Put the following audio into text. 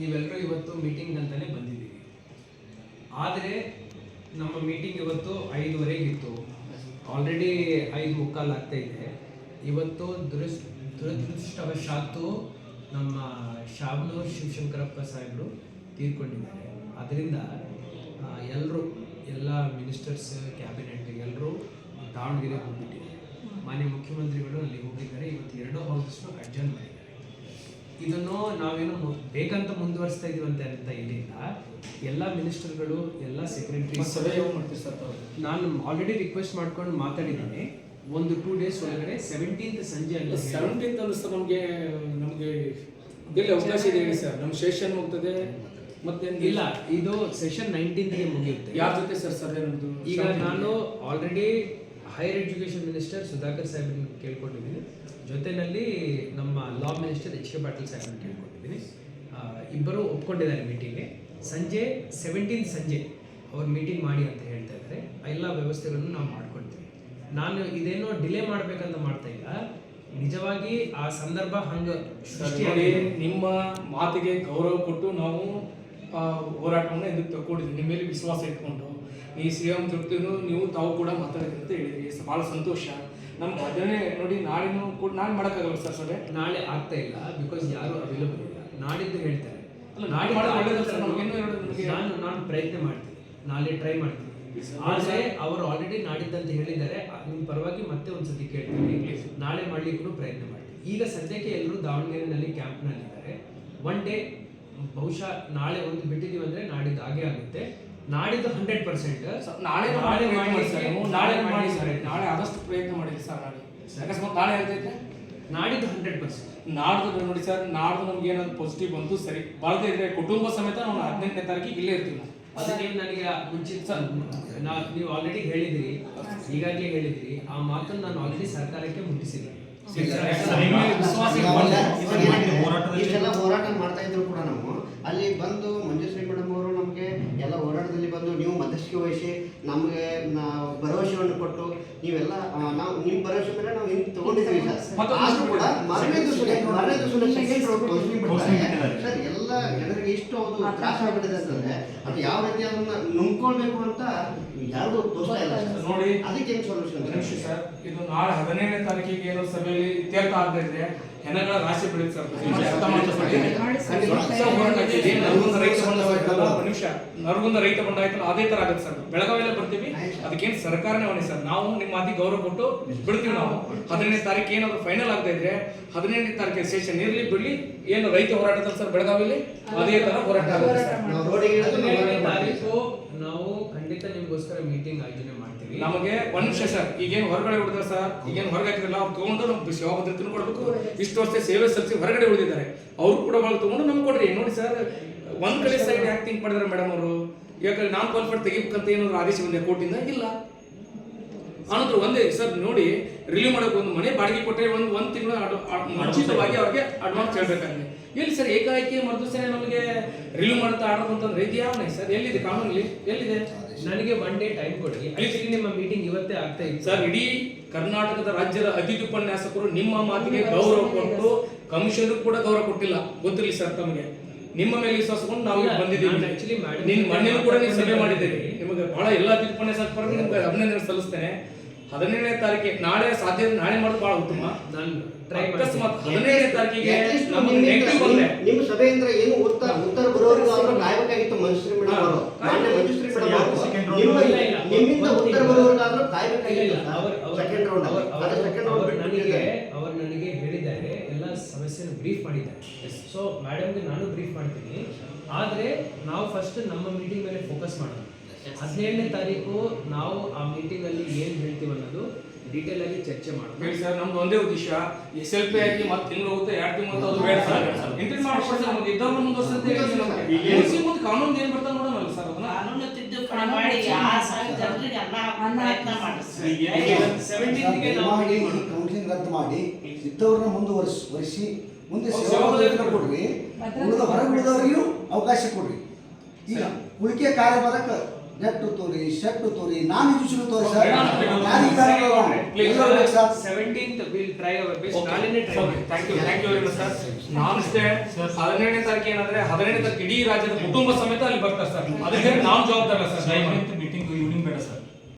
ನೀವೆಲ್ಲರೂ ಇವತ್ತು ಮೀಟಿಂಗ್ ಅಂತಲೇ ಬಂದಿದ್ದೀವಿ. ಆದರೆ ನಮ್ಮ ಮೀಟಿಂಗ್ ಇವತ್ತು 5:15 ಇತ್ತು. ಆಲ್ರೆಡಿ 5:45 ಆಗ್ತಾ ಇದೆ. ಇವತ್ತು ದುರದೃಷ್ಟವಶಾತ್ತು ನಮ್ಮ ಶಾಬನೂರ್ ಶಿವಶಂಕರಪ್ಪ ಸಾಹೇಬರು ತೀರ್ಕೊಂಡಿದ್ದಾರೆ. ಅದರಿಂದ ಎಲ್ಲ ಮಿನಿಸ್ಟರ್ಸ್, ಕ್ಯಾಬಿನೆಟ್ ಎಲ್ಲರೂ ದಾವಣಗೆರೆಗೆ ಹೋಗ್ಬಿಟ್ಟಿದ್ದಾರೆ. ಮಾನ್ಯ ಮುಖ್ಯಮಂತ್ರಿಗಳು ಅಲ್ಲಿ ಹೋಗಿದ್ದಾರೆ. ಇವತ್ತು 2 ಹೌಸಸ್ನು ಅಡ್ಜರ್ನ್ ಮಾಡಿದ್ದಾರೆ. ಇದನ್ನು ನಾವೇನು ಬೇಕಂತ ಮುಂದುವರಿಸ್ತಾ ಇದೀವಿ ಅಂತ ಏನಿಲ್ಲ. ಎಲ್ಲ ಮಿನಿಸ್ಟರ್ಗಳು, ಎಲ್ಲ ಸೆಕ್ರೆಟರಿ ನಾನು ಆಲ್ರೆಡಿ ರಿಕ್ವೆಸ್ಟ್ ಮಾಡ್ಕೊಂಡು ಮಾತಾಡಿದ್ದೀನಿ. ಒಂದು 2 ಡೇಸ್ ಒಳಗಡೆ 17th ಸಂಜೆ ಅಲ್ಲ 17th ಅಲ್ಲ ಸರ್. ನಮಗೆ ಇಲ್ಲಿ ಅವಕಾಶ ಇದೆ ಹೇಳಿ ಸರ್. ನಮ್ಮ ಸೆಷನ್ ಹೋಗ್ತದೆ ಮತ್ತೆ ಇಲ್ಲ, ಇದು ಸೆಷನ್ 19th ಮುಗಿಯುತ್ತೆ. ಯಾರ ಜೊತೆ ಸರ್ ಸಭೆ ನಮ್ಮದು? ಈಗ ನಾನು already higher education minister Sudhakar ಸಾಹೇಬ್ರನ್ನ ಕೇಳ್ಕೊಂಡಿದ್ದೀನಿ. ಜೊತೆಯಲ್ಲಿ ನಮ್ಮ ಲಾ ಮಿನಿಸ್ಟರ್ H.K. ಪಾಟೀಲ್ ಸಾಹೇಬ್ರನ್ನ ಕೇಳ್ಕೊಂಡಿದ್ದೀನಿ. ಇಬ್ಬರು ಒಪ್ಕೊಂಡಿದ್ದಾರೆ ಮೀಟಿಂಗ್ಗೆ. ಸಂಜೆ 17th ಸಂಜೆ ಅವ್ರು ಮೀಟಿಂಗ್ ಮಾಡಿ ಅಂತ ಹೇಳ್ತಾ ಇದ್ದಾರೆ. ಎಲ್ಲ ವ್ಯವಸ್ಥೆಗಳನ್ನು ನಾವು ಮಾಡ್ಕೊಳ್ತೀವಿ. ನಾನು ಇದೇನೋ ಡಿಲೇ ಮಾಡಬೇಕಂತ ಮಾಡ್ತಾ ಇಲ್ಲ. ನಿಜವಾಗಿ ಆ ಸಂದರ್ಭ ಹಂಗೆ ಸೃಷ್ಟಿಯಾಗಿ ನಿಮ್ಮ ಮಾತಿಗೆ ಗೌರವ ಕೊಟ್ಟು ನಾವು ಹೋರಾಟವನ್ನು ಇದಕ್ಕೆ ತಗೊಂಡಿದ್ದೀವಿ. ನಿಮ್ಮ ಮೇಲೆ ವಿಶ್ವಾಸ ಇಟ್ಕೊಂಡು ಈ ಸಿ.ಎಂ ಜೊತೆನೂ ನೀವು ತಾವು ಕೂಡ ಮಾತಾಡಿದ್ರಿ ಅಂತ ಹೇಳಿದ್ರಿ. ಭಾಳ ಸಂತೋಷ. ನಮ್ಗೆ ಅದನ್ನೇ ನೋಡಿ ನಾಳೆನೂ ಕೂಡ ನಾಳೆ ಮಾಡೋಕ್ಕಾಗಲ್ಲ ಸರ್ ಸಭೆ. ನಾಳೆ ಆಗ್ತಾ ಇಲ್ಲ, ಬಿಕಾಸ್ ಯಾರು ಅವೈಲಬಲ್ ಇಲ್ಲ. ನಾಡಿದ್ದು ಹೇಳ್ತಾರೆ. ಅಲ್ಲ, ನಾಳೆ ಮಾಡೋದು ಸರ್. ನಾನು ಪ್ರಯತ್ನ ಮಾಡ್ತೀನಿ, ನಾಳೆ ಟ್ರೈ ಮಾಡ್ತೀನಿ. ಆದರೆ ಅವರು ಆಲ್ರೆಡಿ ನಾಡಿದ್ದಂತ ಹೇಳಿದ್ದಾರೆ. ನಿಮ್ಮ ಪರವಾಗಿ ಮತ್ತೆ ಒಂದ್ಸತಿ ಕೇಳ್ತೀನಿ, ನಾಳೆ ಮಾಡ್ಲಿಕ್ಕೂ ಪ್ರಯತ್ನ ಮಾಡ್ತೀನಿ. ಈಗ ಸದ್ಯಕ್ಕೆ ಎಲ್ಲರೂ ದಾವಣಗೆರೆನಲ್ಲಿ ಕ್ಯಾಂಪ್ನಲ್ಲಿದ್ದಾರೆ. ಒನ್ ಡೇ ಬಹುಶಃ ನಾಳೆ ಒಂದು ಬಿಟ್ಟಿದ್ದೀವಿ ಅಂದರೆ ನಾಡಿದ್ದು ಆಗೇ ಆಗುತ್ತೆ. ನಾಡಿದ್ದು 100% ನಾಳೆ ಆದಷ್ಟು ಪ್ರಯತ್ನ ಮಾಡಿರಿ ಸರ್. ಅಕಸ್ಮಾತ್ ನಾಳೆ ಹೇಳ್ತೈತೆ ನಾಡಿದ್ದು 100%. ನಾಡ್ದು ನೋಡಿ ಸರ್, ನಾಡ್ದು ನಮ್ಗೆ ಏನಾದ್ರು ಪಾಸಿಟಿವ್ ಬಂತು ಸರಿ. ಬಾಳ್ತಾ ಇದ್ರೆ ಕುಟುಂಬ ಸಮೇತ ನಾವು 18ನೇ ತಾರೀಕಿಗೆ ಇಲ್ಲೇ ಇರ್ತೀವಿ. ಅದಕ್ಕೆ ನನಗೆ ಮುಂಚಿತ ಸರ್ ನೀವು ಆಲ್ರೆಡಿ ಹೇಳಿದಿರಿ, ಈಗಾಗಲೇ ಹೇಳಿದಿರಿ. ಆ ಮಾತನ್ನು ನಾನು ಆಲ್ರೆಡಿ ಸರ್ಕಾರಕ್ಕೆ ಮುಟ್ಟಿಸಿದ್ದೀನಿ. ಇಷ್ಟೆಲ್ಲ ಹೋರಾಟ ಮಾಡ್ತಾ ಇದ್ರು ಕೂಡ ನಾವು ಅಲ್ಲಿ ಬಂದು ಮಂಜುಶ್ರೀ ಮೇಡಮ್ ಅವರು ನಮಗೆ ಎಲ್ಲ ಹೋರಾಟದಲ್ಲಿ ಬಂದು ನೀವು ಮಧ್ಯಸ್ಥಿಕೆ ವಹಿಸಿ ನಮಗೆ ಭರವಸೆಯನ್ನು ಕೊಟ್ಟು ನೀವೆಲ್ಲ ನಾವು ನಿಮ್ಮ ಭರವಸೆ ಮೇಲೆ ನಾವು ಹಿಂಗೆ ತಗೊಂಡಿದ್ದೀವಿ ಸರ್. ಆದರೂ ಕೂಡ ಮಾರನೇ ದಿವಸ ಸೆಕೆಂಡ್ ರೌಂಡ್ ಕೌನ್ಸಿಲಿಂಗ್ ಬಿಡ್ತಾರೆ ಸರ್. ಎಲ್ಲ ಜನರಿಗೆ ಇಷ್ಟು ಅದು ತ್ರಾಸ ಆಗ್ಬಿಟ್ಟಿದೆ ಅಂತಂದ್ರೆ ಅದು ಯಾವ ರೀತಿ ಅದನ್ನ ನುಂಗ್ಕೊಳ್ಬೇಕು ಅಂತ ಯಾರಿಗೂ ತೋರಿಸ್ತಾ ಇಲ್ಲ ನೋಡಿ. ಅದಕ್ಕೆ ಏನು ಸೊಲ್ಯೂಷನ್ ಸರ್? ಇದು ನಾಳೆ 17ನೇ ತಾರೀಕಿಗೆ ಏನೋ ಸಭೆಯಲ್ಲಿ ಇತ್ಯರ್ಥ ಆಗದೆ ಇದ್ರೆ ಹೆಣಗಳ ರಾಶಿ ಬೆಳೆಯುತ್ತೆ ಸರ್. ನರಗುಂದ ರೈತ ಬಂಡ ಆಯ್ತಲ್ಲ, ಅದೇ ತರ ಆಗುತ್ತೆ ಸರ್. ಬೆಳಗಾವಿಯಲ್ಲೇ ಬರ್ತೀವಿ. ಅದಕ್ಕೇನು ಸರ್ಕಾರನೇ ಹೊಣೆ ಸರ್. ನಾವು ನಿಮ್ಮ ಮಾತಿ ಗೌರವ ಕೊಟ್ಟು ಬಿಡ್ತೀವಿ. ನಾವು 17ನೇ ತಾರೀಕು ಏನಾದ್ರು ಫೈನಲ್ ಆಗದೆ ಇದ್ರೆ 17ನೇ ತಾರೀಕಿಗೆ ಸೆಷನ್ ಇರ್ಲಿ ಬಿಡ್ಲಿ, ಏನು ರೈತ ಹೋರಾಟ ಸರ್ ಬೆಳಗಾವಿಯಲ್ಲಿ ಅದೇ ತರ ಹೋರಾಟ ಆಗುತ್ತೆ ಸರ್. 17ನೇ ತಾರೀಕು ನಾವು ಖಂಡಿತ ನಿಮ್ಗೋಸ್ಕರ ಮೀಟಿಂಗ್ ಆಯೋಜನೆ ಮಾಡ್ತೀವಿ. ನಮಗೆ ಒಂದು ನಿಮಿಷ ಸರ್. ಈಗೇನು ಹೊರಗಡೆ ಉಳಿದಾರೆ ಸರ್, ಈಗೇನು ಹೊರಗೆ ಹಾಕಿರಲ್ಲ, ಅವ್ರು ತಗೊಂಡು ನಮ್ಗೆ ಸೇವಾ ಭದ್ರತೆನೂ ಕೊಡಬೇಕು. ಇಷ್ಟು ವರ್ಷ ಸೇವೆ ಸಲ್ಲಿಸಿ ಹೊರಗಡೆ ಉಳಿದಿದ್ದಾರೆ, ಅವ್ರು ಕೂಡ ಒಳಗೆ ತಗೊಂಡು ನಮ್ಗೆ ಕೊಡ್ರಿ. ನೋಡಿ ಸರ್, ಒಂದ್ ಕಡೆ ಸೈಡ್ ಯಾಕೆ ಥಿಂಕ್ ಮಾಡಿದಾರೆ ಮೇಡಮ್ ಅವರು? ಯಾಕಂದ್ರೆ ನಾನ್ ಕ್ವಾಲಿಫೈಡ್ ತೆಗಿಬೇಕಂತ ಏನಾದ್ರು ಆದೇಶ ಬಂದಿದೆ ಕೋರ್ಟಿಂದ? ಇಲ್ಲ. ಆನಂತರ ಒಂದೇ ಸರ್ ನೋಡಿ, ರಿಲೀವ್ ಮಾಡೋಕೆ ಒಂದು ಮನೆ ಬಾಡಿಗೆ ಕೊಟ್ಟರೆ ಒಂದು ತಿಂಗಳು ಮುಂಚಿತವಾಗಿ ಅವ್ರಿಗೆ ಅಡ್ವಾನ್ಸ್ ಹೇಳ್ಬೇಕಾಗಿದೆ. ಎಲ್ಲಿ ಸರ್ ಏಕಾಏಕಿ ಮರುದಿವಸನೇ ನಮಗೆ ರಿಲೀವ್ ಮಾಡುತ್ತಾ ಆರ್ಡರ್ ಅಂತಂದ್ರೆ ಇದು ಯಾವ ಸರ್? ಎಲ್ಲಿದೆ ಕಾನೂನಲ್ಲಿ? ಎಲ್ಲಿದೆ? ನನಗೆ 1 ಡೇ ಟೈಮ್ ಕೊಡಿ. ನಿಮ್ಮ ಮೀಟಿಂಗ್ ಇವತ್ತೇ ಆಗ್ತಾ ಇದೆ ಸರ್. ಇಡೀ ಕರ್ನಾಟಕದ ರಾಜ್ಯದ ಅತಿಥಿ ಉಪನ್ಯಾಸಕರು ನಿಮ್ಮ ಮಾತಿಗೆ ಗೌರವ ಕೊಟ್ಟು ಕಮಿಷನರ್ ಕೂಡ ಗೌರವ ಕೊಟ್ಟಿಲ್ಲ, ಗೊತ್ತಿರಲಿ ಸರ್ ತಮಗೆ. ನಿಮ್ಮ ಮೇಲೆ ವಿಶ್ವಾಸಕೊಂಡು ನಾವು ಬಂದಿದ್ದೀವಿ. ನಿನ್ನ ಮಣ್ಣಿನ ಕೂಡ ನೀವು ಸಭೆ ಮಾಡಿದ್ದೀರಿ. ನಿಮಗೆ ಬಹಳ ಎಲ್ಲ ಅತಿಥಿ ಉಪನ್ಯಾಸಕರು ನಿಮ್ಗೆ ಅಭಿನಂದನೆ ಸಲ್ಲಿಸ್ತೇನೆ. 17ನೇ ತಾರೀಕಿಗೆ ನಾಳೆ ಸಾಧ್ಯ ನಾಳೆ ಮಾಡೋದು ಬಹಳ ಉತ್ತಮ. ನಾನು ಅಕಸ್ಮಾತ್ 17ನೇ ತಾರೀಕಿಗೆ ನಿಮ್ಮ ಸಭೆಯಿಂದ ಏನು ಉತ್ತರ ಬರೋವರೆಗೂ ಅವರು ಕಾಯಬೇಕಾಗಿತ್ತು. ಮಂಜುಶ್ರೀ ಮೇಡಮ್ ಅವರು ಮಂಜುಶ್ರೀ ಮೇಡಮ್ ನಿಮ್ಮಿಂದ ಉತ್ತರ ಬರೋವರೆಗಾದ್ರೂ ಕಾಯಬೇಕಾಗಿತ್ತು. ಸೆಕೆಂಡ್ ರೌಂಡ್ ಅವರು ನನಗೆ ಹೇಳಿದ್ದಾರೆ, ಎಲ್ಲ ಸಮಸ್ಯೆನ ಬ್ರೀಫ್ ಮಾಡಿದ್ದಾರೆ. ಸೊ ಮೇಡಮ್ಗೆ ನಾನು ಬ್ರೀಫ್ ಮಾಡ್ತೀನಿ. ಆದರೆ ನಾವು ಫಸ್ಟ್ ನಮ್ಮ ಮೀಟಿಂಗ್ ಮೇಲೆ ಫೋಕಸ್ ಮಾಡೋಣ. 17ನೇ ತಾರೀಕು ನಾವು ಆ ಮೀಟಿಂಗ್ ಅಲ್ಲಿ ಏನ್ ಹೇಳ್ತೀವಿ ಅನ್ನೋದು ಡೀಟೇಲ್ ಆಗಿ ಚರ್ಚೆ ಮಾಡೋಣ ಸರ್. ನಮ್ದು ಒಂದೇ ಉದ್ದೇಶ, SLP ಆಗಿ ಮತ್ತೆ ತಿಂಗಳು ಹೋಗುತ್ತೆ, 2 ತಿಂಗಳು ಅದು ಬೇಡ ಸರ್. ಇಂಟ್ರಿ ಮಾಡ್ಕೊಡ್ಸಿ ನಮಗೆ ಇದ್ದವ್ರನ್ನ ಮುಂದುವರ್ಸಂತೆ ಮುಂದೆ ಕಾನೂನು ಏನ್ ಬರ್ತಾ ನೋಡೋಣ ಸರ್. ಅದನ್ನ ಕಾನೂನು ತಿದ್ದುಪಡಿ ಮಾಡಿ ಆ ಜನರಿಗೆ ಪ್ರಯತ್ನ ಮಾಡಿಸಿ 17th ಗೆ ನಾವು ಕೌನ್ಸಿಲಿಂಗ್ ರದ್ದು ಮಾಡಿ ಇದ್ದವ್ರನ್ನ ಮುಂದುವರಿಸಿ ಮುಂದೆ ಸೇವಾ ಭದ್ರತೆ ಕೊಡ್ರಿ. ಹೊರಗೆ ಉಳಿದವರಿಗೂ ಅವಕಾಶ ಕೊಡ್ರಿ. ಈಗ ಉಳಿಕೆ ಕಾರ್ಯಭಾರಕ್ಕೆ ನೆಟ್ ತೋರಿ ಶರ್ಟ್ ತೋರಿ ನಾನ್ ಎಜುಕೇಶನ್ ತೋರಿ ಸರ್ ಬೇಡ, ಯಾರಿದ್ದಾರೆ please, sir 17th will try our best. ನಾಳೆನೇ ಟ್ರೈ ಮಾಡಿ. Thank you very much sir. ನಾನು ಅಷ್ಟೇ 17ನೇ ತಾರೀಕು ಏನಂದ್ರೆ 17ನೇ ತಾರೀಕು ಇಡೀ ರಾಜ್ಯದ ಕುಟುಂಬ ಸಮೇತ ಅಲ್ಲಿ ಬರ್ತಾರೆ ಸರ್. ಅದಕ್ಕೆ ನಾವು ಜವಾಬ್ದಾರ ಸರ್.